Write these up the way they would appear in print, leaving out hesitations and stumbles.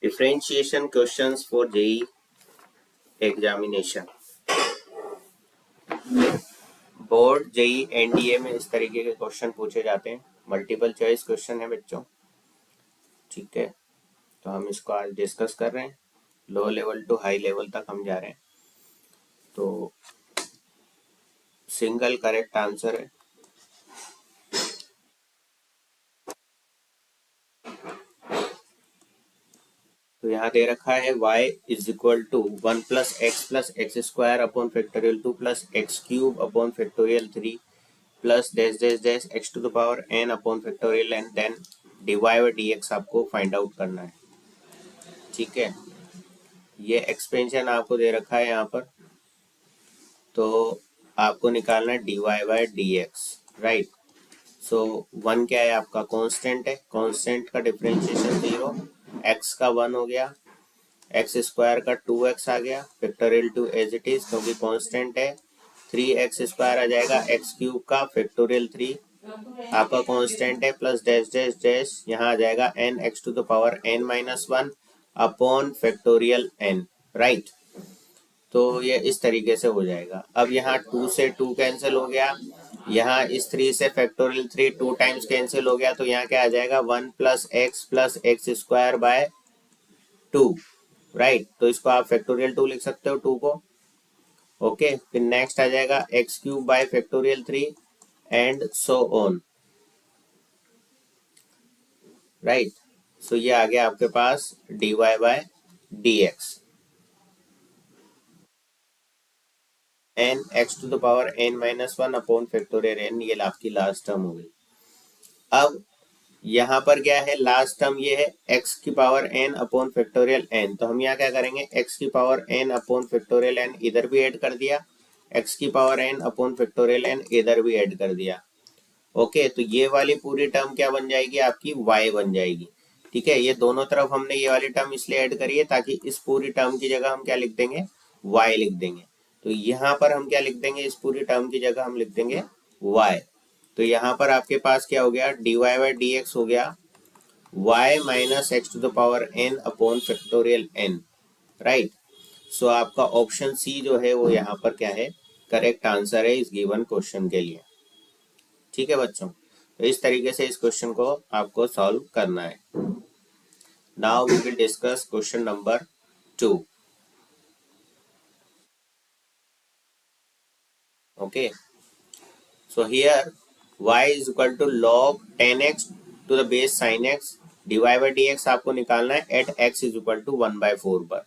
Differentiation questions for JEE examination. Board JEE NDA में इस तरीके के क्वेश्चन पूछे जाते हैं। मल्टीपल चॉइस क्वेश्चन है बच्चों, ठीक है। तो हम इसको आज डिस्कस कर रहे हैं। Low level to high level तक हम जा रहे हैं। तो सिंगल करेक्ट आंसर है। तो यहाँ दे रखा है y is equal to 1 plus x square upon factorial 2 plus x cube upon factorial 3 plus dash dash dash x to the power n upon factorial n, then dy by dx आपको find out करना है, ठीक है। ये expansion आपको दे रखा है यहाँ पर, तो आपको निकालना है dy बाई dx, राइट। सो 1 क्या है आपका कांस्टेंट है, कांस्टेंट का डिफरेंशिएशन 0, x का 1 हो गया, एक्स स्क्वायर का 2x आ गया, फैक्टोरियल 2 एज इट इज क्योंकि कांस्टेंट है, 3x स्क्वायर आ जाएगा, एक्स क्यूब का फैक्टोरियल 3 आपका कांस्टेंट है, प्लस डैश डैश डैश यहाँ आ जाएगा n x to the power n minus 1 upon factorial n, right. तो ये इस तरीके से हो जाएगा। अब यहाँ 2 से 2 कैंसिल हो गया, यहाँ इस 3 से फैक्टोरियल 3 2 टाइम्स कैंसिल हो गया, तो यहाँ क्या आ जाएगा 1 plus x square by 2, right. तो इसको आप फैक्टोरियल 2 लिख सकते हो 2 को, ओके। फिर नेक्स्ट आ जाएगा x cube by factorial 3 and so on, right. So ये आ गया आपके पास dy by dx, n x to the power n minus 1 upon factorial n, ये आपकी लास्ट टर्म हो गई। अब यहाँ पर क्या है, लास्ट टर्म ये है x की power n upon factorial n, तो हम यहाँ क्या करेंगे x की power n upon factorial n इधर भी ऐड कर दिया, x की power n upon factorial n इधर भी ऐड कर दिया, ओके। तो ये वाली पूरी टर्म क्या बन जाएगी आपकी y बन जाएगी, ठीक है। ये दोनों तरफ हमने ये वाली टर्म इसलिए ऐड करी है ताकि इस पूरी टर्म की जगह हम क्या लिख देंगे, y लिख देंगे। तो यहाँ पर हम क्या लिख देंगे, इस पूरी टर्म की जगह हम लिख देंगे y। तो यहाँ पर आपके पास क्या हो गया, dy बाई dx हो गया y minus x to the power n upon factorial n, right. So आपका ऑप्शन सी जो है वो यहाँ पर क्या है, करेक्ट आंसर है इस गिवन क्वेश्चन के लिए, ठीक है बच्चों। तो इस तरीके से इस क्वेश्चन को आपको सॉल्व करना है। Now we will discuss question number 2, okay. So here y is equal to log 10x to the base sin x, dy by dx आपको निकालना है at x is equal to 1/4 पर।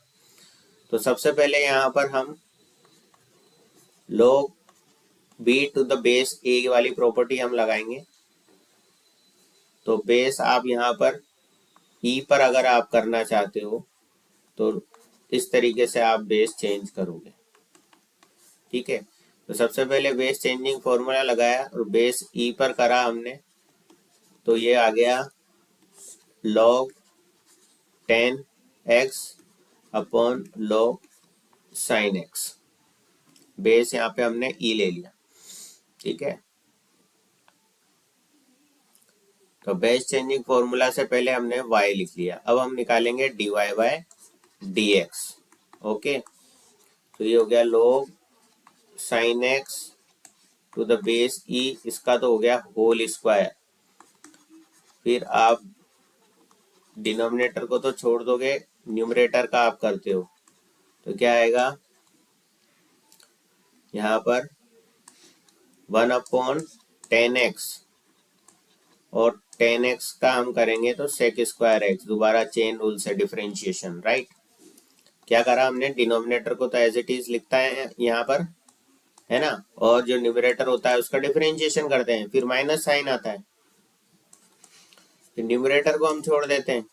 तो सबसे पहले यहाँ पर हम log b to the base a वाली प्रॉपर्टी हम लगाएंगे। तो बेस आप यहाँ पर e पर अगर आप करना चाहते हो तो इस तरीके से आप बेस चेंज करोगे, ठीक है। तो सबसे पहले बेस चेंजिंग फॉर्मूला लगाया और बेस ई पर करा हमने, तो ये आ गया log 10x upon log sin x, base यहाँ पे हमने ई ले लिया, ठीक है। तो बेस चेंजिंग फॉर्मूला से पहले हमने y लिख लिया, अब हम निकालेंगे dy बाय dx, ओके। तो ये हो गया log sin x to the base e, इसका तो हो गया होल स्क्वायर। फिर आप डिनोमिनेटर को तो छोड़ दोगे, न्यूमरेटर का आप करते हो, तो क्या आएगा यहाँ पर 1 अपॉन 10x, और 10x का हम करेंगे तो सेक स्क्वायर x, दोबारा चेन रूल से डिफरेंशिएशन, राइट। क्या करा हमने, डिनोमिनेटर को तो एज इट इज लिखता है यहाँ पर, है ना, और जो न्यूमरेटर होता है उसका डिफरेंशिएशन करते हैं, फिर माइनस साइन आता है, फिर न्यूमरेटर को हम छोड़ देते हैं,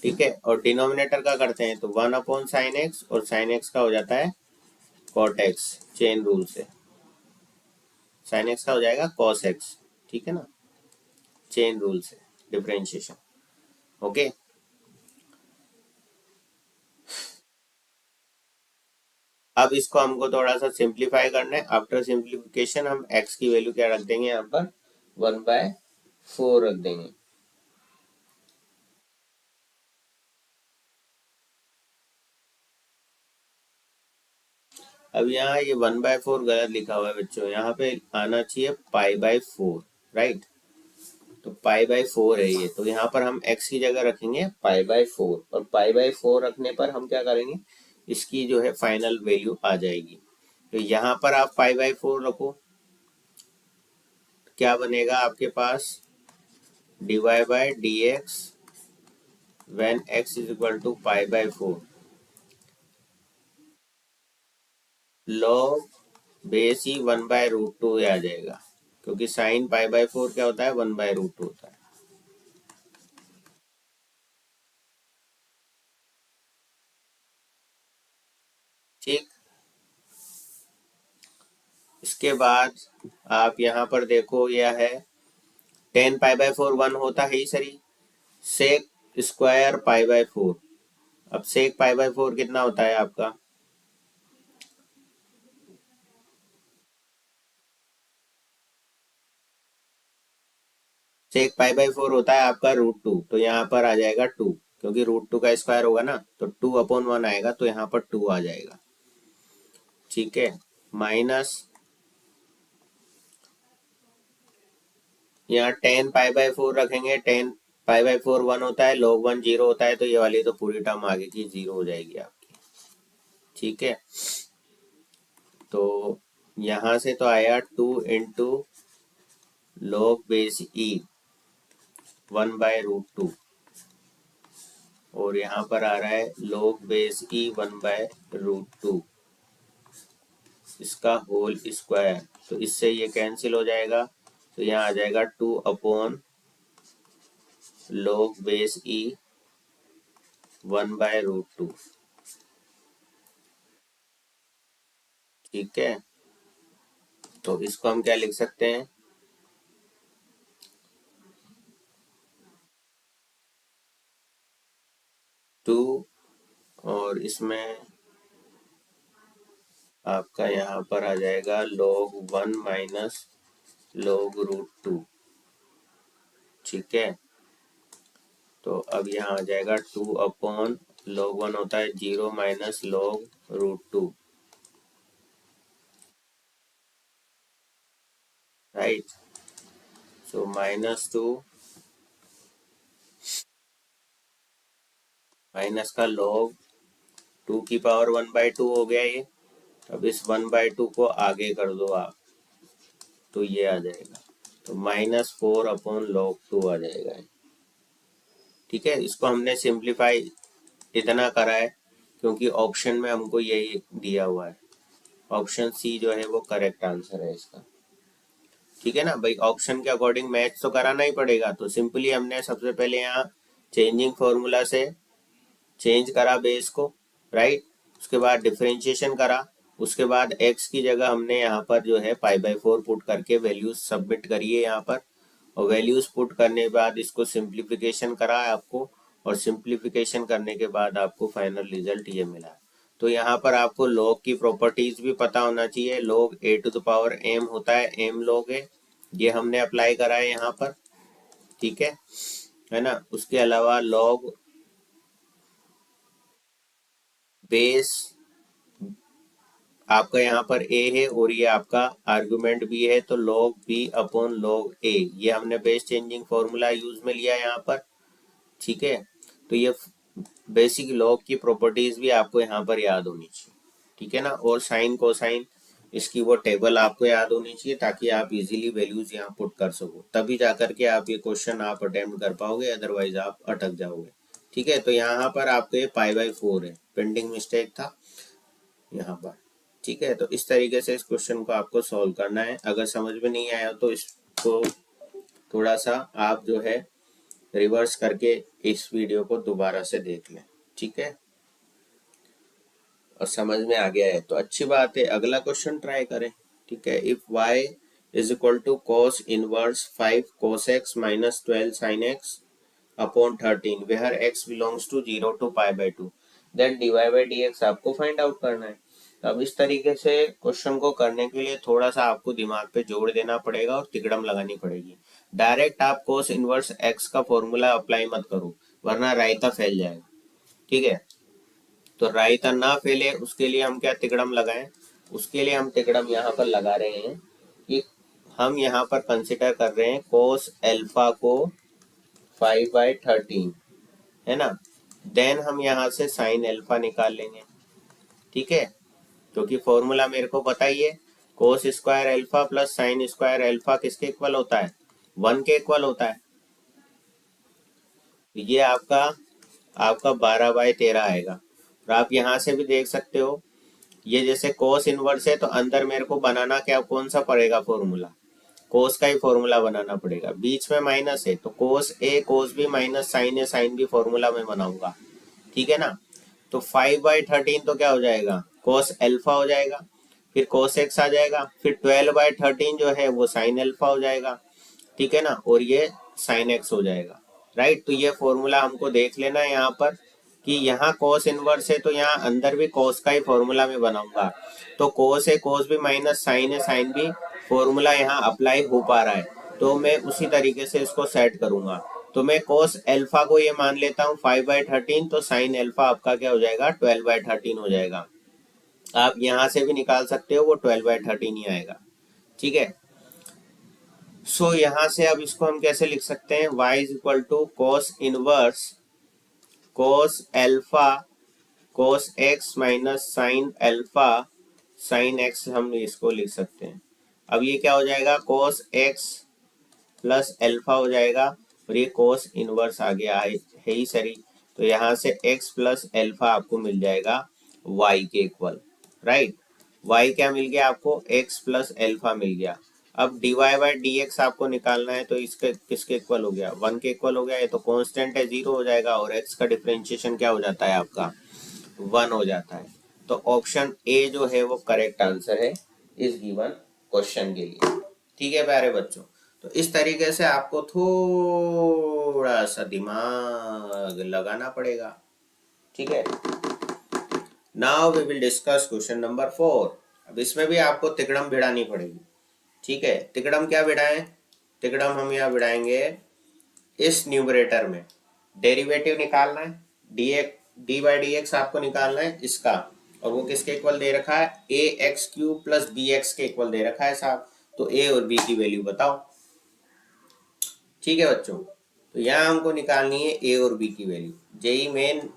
ठीक है, और डिनोमिनेटर का करते हैं तो 1 अपॉन साइन एक्स, और साइन एक्स का हो जाता है कॉट एक्स, चेन रूल से साइन एक्स का हो जाएगा कॉस एक्स, ठीक है ना, चेन रूल से डिफरेंशिएशन, ओके। अब इसको हमको थोड़ा सा सिंप्लीफाई करना है। आफ्टर सिंप्लीफिकेशन हम x की वैल्यू क्या रख देंगे, यहाँ पर 1/4 रख देंगे, अब यहाँ ये 1/4 गलत लिखा हुआ है बच्चों, यहाँ पे आना चाहिए π/4, राइट। तो π/4 है ये, तो यहाँ पर हम x की जगह रखेंगे π/4, और π/4 रखने पर हम क्या करेंगे, इसकी जो है फाइनल वैल्यू आ जाएगी। तो यहाँ पर आप π/4 रखो, क्या बनेगा आपके पास, dy/dx when x is equal to π/4 log base ही 1/√2 आ जाएगा, क्योंकि साइन π/4 क्या होता है, 1/√2 होता है। ठीक, इसके बाद आप यहाँ पर देखो, यह है 10 π/4 1 होता है ही सही, सेक स्क्वायर π/4, अब सेक π/4 कितना होता है आपका, सेक π/4 होता है आपका √2, तो यहाँ पर आ जाएगा 2, क्योंकि √2 का स्क्वायर होगा ना, तो 2/1 आएगा, तो यहाँ पर 2 आ जाएगा। ठीक है, माइनस यहाँ 10 π/4 रखेंगे, 10 π/4 1 होता है, log 1 0 होता है, तो ये वाली तो पूरी टर्म आगे की 0 हो जाएगी आपकी। ठीक है, तो यहाँ से तो आया 2 इंटू log बेस ई 1/√2, और यहाँ पर आ रहा है log बेस ई 1/√2, इसका होल स्क्वायर, तो इससे ये कैंसिल हो जाएगा, तो यहाँ आ जाएगा 2/log बेस ई 1/√2। ठीक है, तो इसको हम क्या लिख सकते हैं, 2, और इसमें आपका यहाँ पर आ जाएगा log 1 माइनस log√2। ठीक है, तो अब यहाँ आ जाएगा 2/log 1 होता है 0 माइनस log√2, राइट। सो -2 माइनस का log 2 की पावर 1/2 हो गया ये। अब इस 1/2 को आगे कर दो आप, तो ये आ जाएगा, तो -4/log2 आ जाएगा। ठीक है, इसको हमने सिंप्लीफाई इतना करा है क्योंकि ऑप्शन में हमको यही दिया हुआ है, ऑप्शन सी जो है वो करेक्ट आंसर है इसका। ठीक है ना भाई, ऑप्शन के अकॉर्डिंग मैच तो कराना ही पड़ेगा, तो सिंपली हमने सबसे पहले यहाँ चेंजिंग फॉर्मूला से चेंज करा बेस को, राइट। उसके बाद डिफरेंशिएशन करा, उसके बाद x की जगह हमने यहाँ पर जो है π/4 पुट करके वैल्यूज सबमिट करिए यहाँ पर, और वैल्यूज पुट करने के बाद इसको सिंप्लीफिकेशन करा है आपको, और सिंप्लीफिकेशन करने के बाद आपको फाइनल रिजल्ट ये मिला। तो यहाँ पर आपको log की प्रॉपर्टीज भी पता होना चाहिए, log a⁴m होता है m log a, ये हमने अप्लाई करा है यहाँ पर। ठीक है ना, उसके अलावा log बेस आपका यहाँ पर a है और ये आपका आर्गुमेंट भी है, तो log b/log a, ये हमने बेस चेंजिंग फॉर्मूला यूज में लिया यहाँ पर। ठीक है, तो ये बेसिक log की प्रॉपर्टीज भी आपको यहाँ पर याद होनी चाहिए। ठीक है ना, और साइन कोसाइन इसकी वो टेबल आपको याद होनी चाहिए, ताकि आप इजीली वैल्यूज यहाँ पुट कर सको, तभी जाकर के आप ये क्वेश्चन आप अटेम्प्ट कर पाओगे, अदरवाइज आप अटक जाओगे। ठीक है, तो यहाँ पर आपको ये π/4 है, पेंडिंग मिस्टेक था यहाँ पर। ठीक है, तो इस तरीके से इस क्वेश्चन को आपको सॉल्व करना है। अगर समझ में नहीं आया तो इसको थोड़ा सा आप जो है रिवर्स करके इस वीडियो को दोबारा से देख लें। ठीक है, और समझ में आ गया है तो अच्छी बात है, अगला क्वेश्चन ट्राई करें। ठीक है, if y is equal to cos inverse 5 cos x minus 12 sin x upon 13 where x belongs to 0 to π/2, then dy/dx आपको फाइंड आउट करना है। अब इस तरीके से क्वेश्चन को करने के लिए थोड़ा सा आपको दिमाग पे जोर देना पड़ेगा और तिकड़म लगानी पड़ेगी। डायरेक्ट आप cos इनवर्स x का फॉर्मूला अप्लाई मत करो, वरना रायता फैल जाएगा। ठीक है, तो रायता ना फैले उसके लिए हम क्या तिकड़म लगाएं, उसके लिए हम तिकड़म यहाँ पर लगा रहे हैं कि हम यहाँ पर कंसिडर कर रहे हैं कोस एल्फा को 5/13, है ना। देन हम यहाँ से साइन एल्फा निकाल लेंगे, ठीक है, क्योंकि फॉर्मूला मेरे को बताइए cos square alpha plus sine square alpha किसके इक्वल होता है, 1 के इक्वल होता है। ये आपका आपका 12/13 आएगा। और आप यहाँ से भी देख सकते हो, ये जैसे कोस इनवर्स है तो अंदर मेरे को बनाना क्या, कौन सा पड़ेगा फॉर्मूला, कोस का ही फॉर्मूला बनाना पड़ेगा। बीच में माइनस है तो कोस ए कोस बी माइनस साइन ए साइन बी फॉर्मूला में बनाऊंगा, ठीक है ना। तो 5/13 तो क्या हो जाएगा, कोस एल्फा हो जाएगा, फिर कोस एक्स आ जाएगा, फिर 12/13 जो है वो साइन एल्फा हो जाएगा, ठीक है ना, और ये साइन एक्स हो जाएगा, राइट। तो ये फॉर्मूला हमको देख लेना है यहाँ पर कि यहाँ कोस इनवर्स है तो यहाँ अंदर भी कोस का ही फॉर्मूला में बनाऊंगा। तो कोस है कोस भी माइनस साइन है साइन भी फॉर्मूला यहाँ अप्लाई हो पा रहा है, तो मैं उसी तरीके से इसको सेट करूंगा। तो मैं कोस एल्फा को ये मान लेता हूँ 5/13, तो साइन एल्फा आपका क्या हो जाएगा, 12/13 हो जाएगा। आप यहाँ से भी निकाल सकते हो, वो 12/13 ही आएगा, ठीक है। सो यहाँ से अब इसको हम कैसे लिख सकते हैं, y is equal to cos inverse cos alpha cos x minus sine alpha sine x, हम इसको लिख सकते हैं। अब ये क्या हो जाएगा, कोस एक्स प्लस एल्फा हो जाएगा, और ये कोस इनवर्स आ गया है ही सरी। तो यहाँ से x प्लस एल्फा आपको मिल जाएगा y के इक्वल, राइट। y क्या मिल गया आपको, x प्लस एल्फा मिल गया। अब dy बाई डी एक्स आपको निकालना है, तो इसके किसके इक्वल हो गया, 1 के इक्वल हो गया। ये तो कांस्टेंट है, 0 हो जाएगा, और x का डिफरेंशिएशन क्या हो जाता है आपका, 1 हो जाता है। तो ऑप्शन ए जो है वो करेक्ट आंसर है इस गिवन क्वेश्चन के लिए, ठीक है प्यारे बच्चों। तो इस तरीके से आपको थोड़ा सा दिमाग लगाना पड़ेगा, ठीक है। Now we will discuss question number 4। अब इसमें भी आपको तिकड़म भिड़ानी पड़ेगी, ठीक है। तिकड़म क्या भिड़ाएं, तिकड़म हम यहाँ भिड़ाएंगे इस न्यूमरेटर में डेरिवेटिव निकालना है, डी बाई डी एक्स आपको निकालना है इसका, और वो किसके इक्वल दे रखा है, a x cube plus b x के इक्वल दे रखा है साहब। तो ए और बी की वैल्यू बताओ, ठीक है बच्चों। तो यहाँ हमको निकालनी है ए और बी की वैल्यू। जेई मेन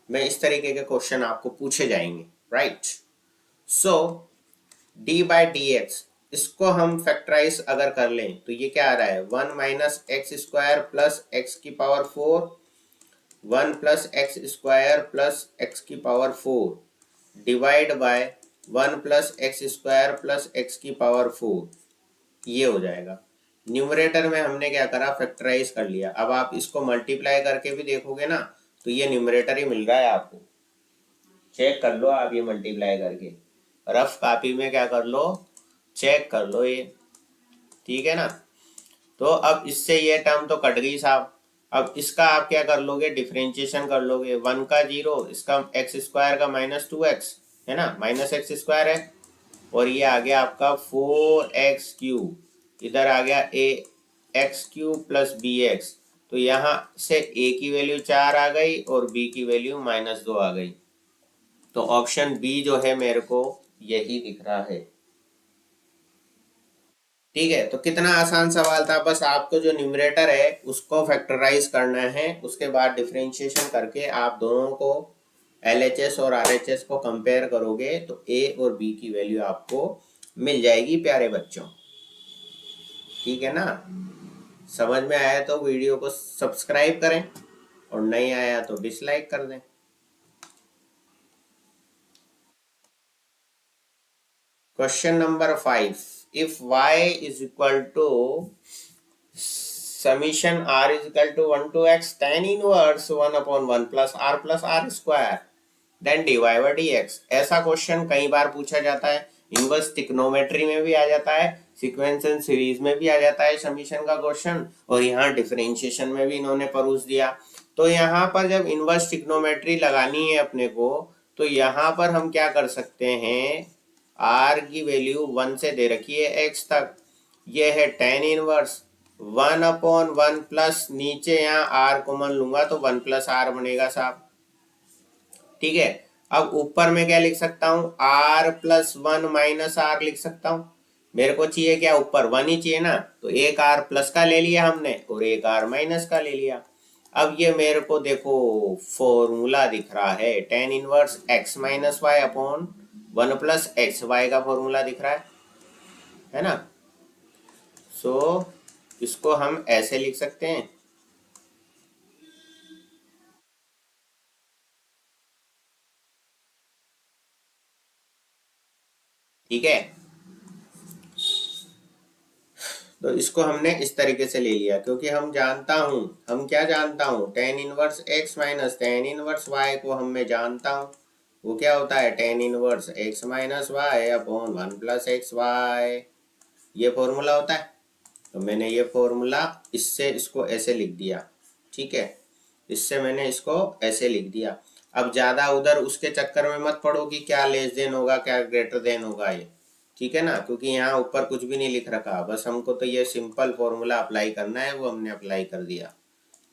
में इस तरीके के क्वेश्चन आपको पूछे जाएंगे, right. So D by d x, इसको हम फैक्टराइज अगर कर लें तो ये क्या आ रहा है, 1 minus x square plus x की power 4, 1 plus x square plus x की power 4 divide by 1 plus x square plus x की पावर 4, ये हो जाएगा। न्यूमरेटर में हमने क्या करा, फैक्टराइज कर लिया। अब आप इसको मल्टीप्लाई करके भी देखोगे ना तो ये न्यूमरेटर ही मिल रहा है आपको, चेक कर लो आप ये मल्टीप्लाई करके, रफ कॉपी में क्या कर लो, चेक कर लो ये, ठीक है ना। तो अब इससे ये टर्म तो कट गई साहब। अब इसका आप क्या कर लोगे, डिफरेंशिएशन कर लोगे, 1 का 0, इसका एक्स स्क्वायर का -2x है ना, माइनस एक्स स्क्वायर है, और ये आ गया आपका 4x क्यूब, इधर आ गया a x cube plus b x. तो यहाँ से a की वैल्यू 4 आ गई और b की वैल्यू -2 आ गई। तो ऑप्शन बी जो है मेरे को यही दिख रहा है, ठीक है। तो कितना आसान सवाल था, बस आपको जो न्यूमरेटर है उसको फैक्टराइज करना है, उसके बाद डिफरेंशिएशन करके आप दोनों को LHS और RHS को कंपेयर करोगे तो a और b की वैल्यू आपको मिल जाएगी प्यारे बच्चों, ठीक है ना। समझ में आया तो वीडियो को सब्सक्राइब करें, और नहीं आया तो डिसलाइक कर दें। Question number 5, if y is equal to summation r is equal to 1 to x tan inverse 1 upon 1 plus r square then dy by dx। ऐसा क्वेश्चन कई बार पूछा जाता है, इनवर्स ट्रिग्नोमेट्री में भी आ जाता है, सीक्वेंस एंड सीरीज में भी आ जाता है समीशन का क्वेश्चन, और यहाँ डिफरेंशिएशन में भी इन्होंने परोस दिया। तो यहाँ पर जब इनवर्स ट्रिग्नोमेट्री लगानी है अपने को, तो यहाँ पर हम क्या कर सकते हैं, r की वैल्यू 1 से दे रखी है x तक, ये है tan इनवर्स 1 अपॉन 1 प्लस नीचे यहाँ r कॉमन लूंगा तो 1 प्लस r बनेगा साहब, ठीक है। अब ऊपर में क्या लिख सकता हूँ, r plus one minus r लिख सकता हूँ। मेरे को चाहिए क्या, ऊपर वन ही चाहिए ना, तो एक आर प्लस का ले लिया हमने और एक आर माइनस का ले लिया। अब ये मेरे को देखो फॉर्मूला दिख रहा है, tan inverse x minus y upon one plus x y का फॉर्मूला दिख रहा है ना। सो इसको हम ऐसे लिख सकते हैं, ठीक है। तो इसको हमने इस तरीके से ले लिया, क्योंकि हम जानता हूं, हम क्या जानता हूं, tan inverse x minus tan inverse y को हम मैं जानता हूं। वो क्या होता है, tan inverse x minus y upon one plus x y, ये फॉर्मूला होता है। तो मैंने ये फॉर्मूला इससे इसको ऐसे लिख दिया, ठीक है। इससे मैंने इसको ऐसे लिख दिया। अब ज्यादा उधर उसके चक्कर में मत पड़ो कि क्या लेस देन होगा क्या ग्रेटर देन होगा ये, ठीक है ना, क्योंकि यहाँ ऊपर कुछ भी नहीं लिख रखा, बस हमको तो ये सिंपल फॉर्मूला अप्लाई करना है, वो हमने अप्लाई कर दिया,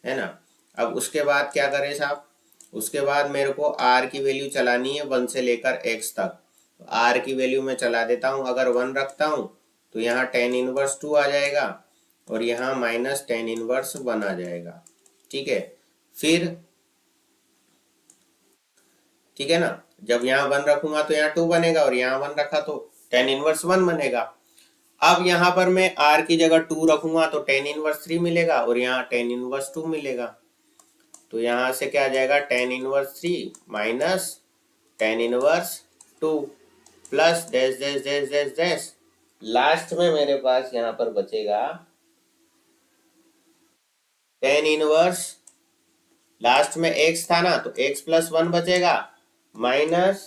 है ना। अब उसके बाद क्या करें साहब, उसके बाद मेरे को आर की वैल्यू चलानी है वन से लेकर एक्स तक। तो आर की वैल्यू मैं चला देता हूँ, अगर वन रखता हूँ तो यहाँ टेन इनवर्स टू आ जाएगा और यहाँ माइनस टेन इनवर्स वन आ जाएगा, ठीक है। फिर ठीक है ना, जब यहाँ वन रखूंगा तो यहाँ टू बनेगा और यहाँ वन रखा तो टेन इनवर्स वन बनेगा। अब यहाँ पर मैं आर की जगह टू रखूंगा तो टेन इनवर्स थ्री मिलेगा और यहाँ टेन इनवर्स टू मिलेगा। तो यहाँ से क्या आ जाएगा, tan inverse three minus tan inverse two plus dash dash dash dash dash, last में मेरे पास यहाँ पर बचेगा टेन इनवर्स, लास्ट में एक्स था ना तो एक्स प्लस वन बचेगा माइनस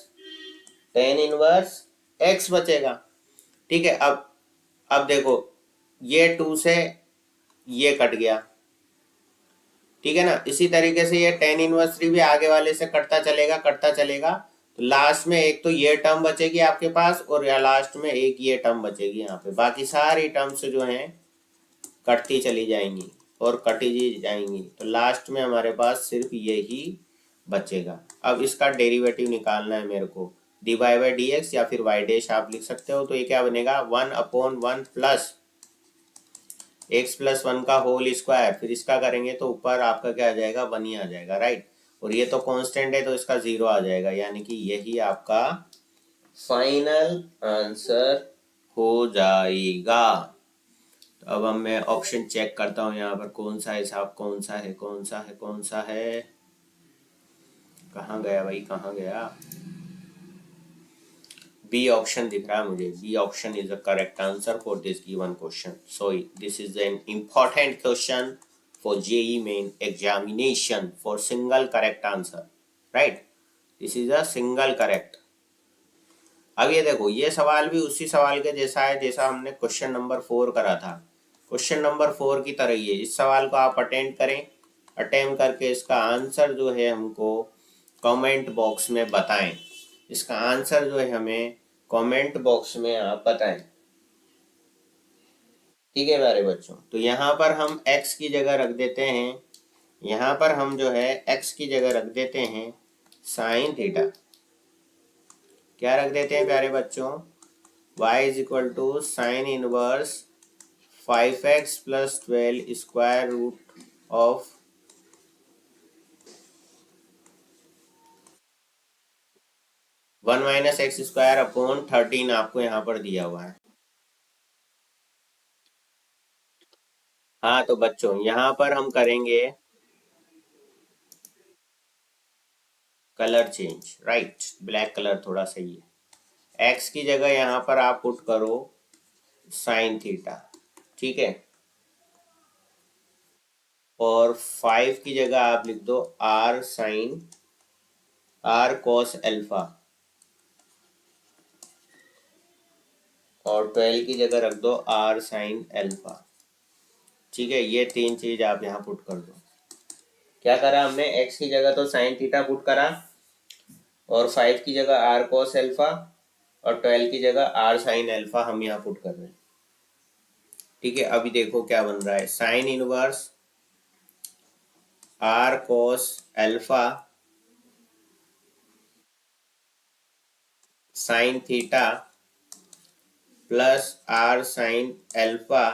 टेन इनवर्स एक्स बचेगा, ठीक है। अब देखो ये टू से ये कट गया, ठीक है ना। इसी तरीके से ये टेन इनवर्स थ्री भी आगे वाले से कटता चलेगा कटता चलेगा, तो लास्ट में एक तो ये टर्म बचेगी आपके पास और या लास्ट में एक ये टर्म बचेगी यहाँ पे, बाकी सारी टर्म्स जो हैं कटती चली जाएंगी और कटी जाएंगी, तो लास्ट में हमारे पास सिर्फ ये ही बचेगा। अब इसका डेरिवेटिव निकालना है मेरे को, d y by d x या फिर वाई डैश आप लिख सकते हो। तो ये क्या बनेगा, one upon one plus x plus one का होल स्क्वायर, फिर इसका करेंगे तो ऊपर आपका क्या आ जाएगा, वन ही आ जाएगा, राइट। और ये तो कांस्टेंट है तो इसका जीरो आ जाएगा, यानी कि यही आपका फाइनल आंसर हो जाएगा। तो अब हम मैं ऑप्शन चेक करता हूँ यहाँ पर कौन सा है साहब, कौन सा है कौन सा है कौन सा है, कहाँ गया भाई कहाँ गया, बी ऑप्शन दिख रहा है मुझे, B option is the correct answer for this given question. So this is an important question for JEE main examination for single correct answer, right, this is a single correct. अब ये देखो ये सवाल भी उसी सवाल के जैसा है जैसा हमने क्वेश्चन नंबर 4 करा था, क्वेश्चन नंबर 4 की तरह ही है। इस सवाल को आप अटेंड करें, अटेम्प्ट करके इसका आंसर जो है हमको कमेंट बॉक्स में बताएं, इसका आंसर जो है हमें कमेंट बॉक्स में आप बताएं, ठीक है प्यारे बच्चों। तो यहाँ पर हम x की जगह रख देते हैं, यहाँ पर हम जो है x की जगह रख देते हैं साइन थीटा, क्या रख देते हैं प्यारे बच्चों, y is equal to sine inverse 5x plus 12 square root of 1 minus x square upon 13 आपको यहाँ पर दिया हुआ है। हाँ तो बच्चों यहाँ पर हम करेंगे colour change, right, black colour थोड़ा सही है। एक्स की जगह यहाँ पर आप पुट करो साइन थीटा, ठीक है, और 5 की जगह आप लिख दो r sine r cos alpha, और 12 की जगह रख दो आर साइन एल्फा, ठीक है। ये तीन चीज आप यहाँ पुट कर दो। क्या करा हमने, एक्स की जगह तो साइन थीटा पुट करा और 5 की जगह आर कॉस एल्फा और 12 की जगह आर साइन एल्फा हम यहाँ पुट कर रहे हैं, ठीक है। अभी देखो क्या बन रहा है, sine inverse r cos alpha sine theta plus r sine alpha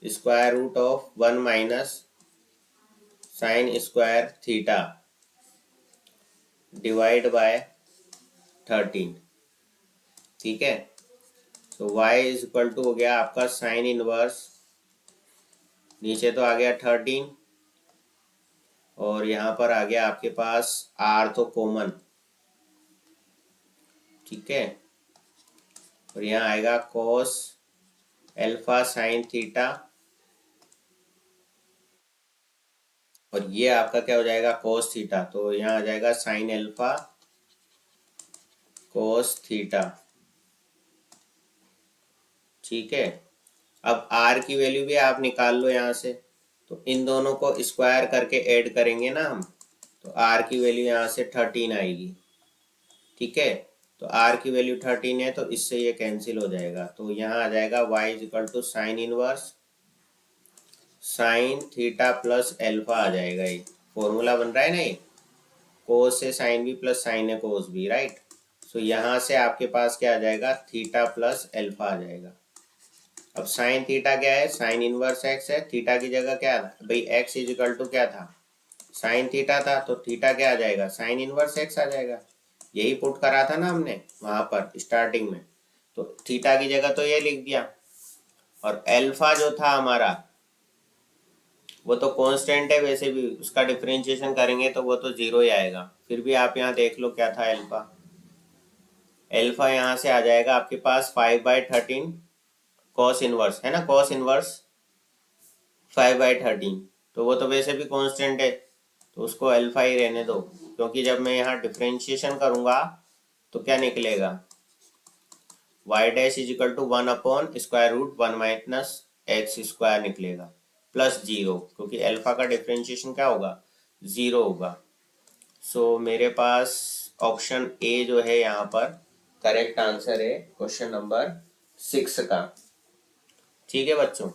square root of 1 minus sine square theta divide by 13। ठीक है, तो y इज इक्वल टू हो गया आपका साइन इनवर्स, नीचे तो आ गया 13 और यहाँ पर आ गया आपके पास r तो कॉमन। ठीक है, और यहाँ आएगा cos एल्फा साइन थीटा और ये आपका क्या हो जाएगा cos थीटा, तो यहाँ आ जाएगा साइन एल्फा cos थीटा। ठीक है, अब r की वैल्यू भी आप निकाल लो यहाँ से, तो इन दोनों को स्क्वायर करके ऐड करेंगे ना हम, तो r की वैल्यू यहाँ से 13 आएगी। ठीक है, तो r की वैल्यू 13 है तो इससे ये कैंसिल हो जाएगा, तो यहाँ आ जाएगा y is equal to sine inverse sine theta plus alpha आ जाएगा। ये फॉर्मूला बन रहा है ना, ये कोस से साइन भी प्लस साइन है कोस भी, राइट। सो यहाँ से आपके पास क्या आ जाएगा थीटा प्लस एल्फा आ जाएगा। अब साइन थीटा क्या है, साइन इनवर्स एक्स है, थीटा की जगह क्या था भाई एक्स इज इक्वल टू क्या था साइन थीटा था, तो थीटा क्या आ जाएगा साइन इनवर्स एक्स आ जाएगा। यही पुट करा था ना हमने वहां पर स्टार्टिंग में, तो थीटा की जगह तो ये लिख दिया। और एल्फा जो था हमारा वो तो कांस्टेंट है, वैसे भी उसका डिफरेंशिएशन करेंगे तो वो तो जीरो ही आएगा। फिर भी आप यहाँ देख लो क्या था एल्फा, एल्फा यहाँ से आ जाएगा आपके पास 5/13 कॉस इनवर्स है ना, कॉस इनवर्स 5/13, तो वो तो वैसे भी कांस्टेंट है तो उसको अल्फा ही रहने दो, क्योंकि जब मैं यहाँ डिफरेंशिएशन करूंगा तो क्या निकलेगा y dash is equal to 1/√1 minus x square निकलेगा प्लस 0, क्योंकि अल्फा का डिफरेंशिएशन क्या होगा 0 होगा। सो मेरे पास ऑप्शन ए जो है यहाँ पर करेक्ट आंसर है क्वेश्चन नंबर 6 का। ठीक है बच्चों।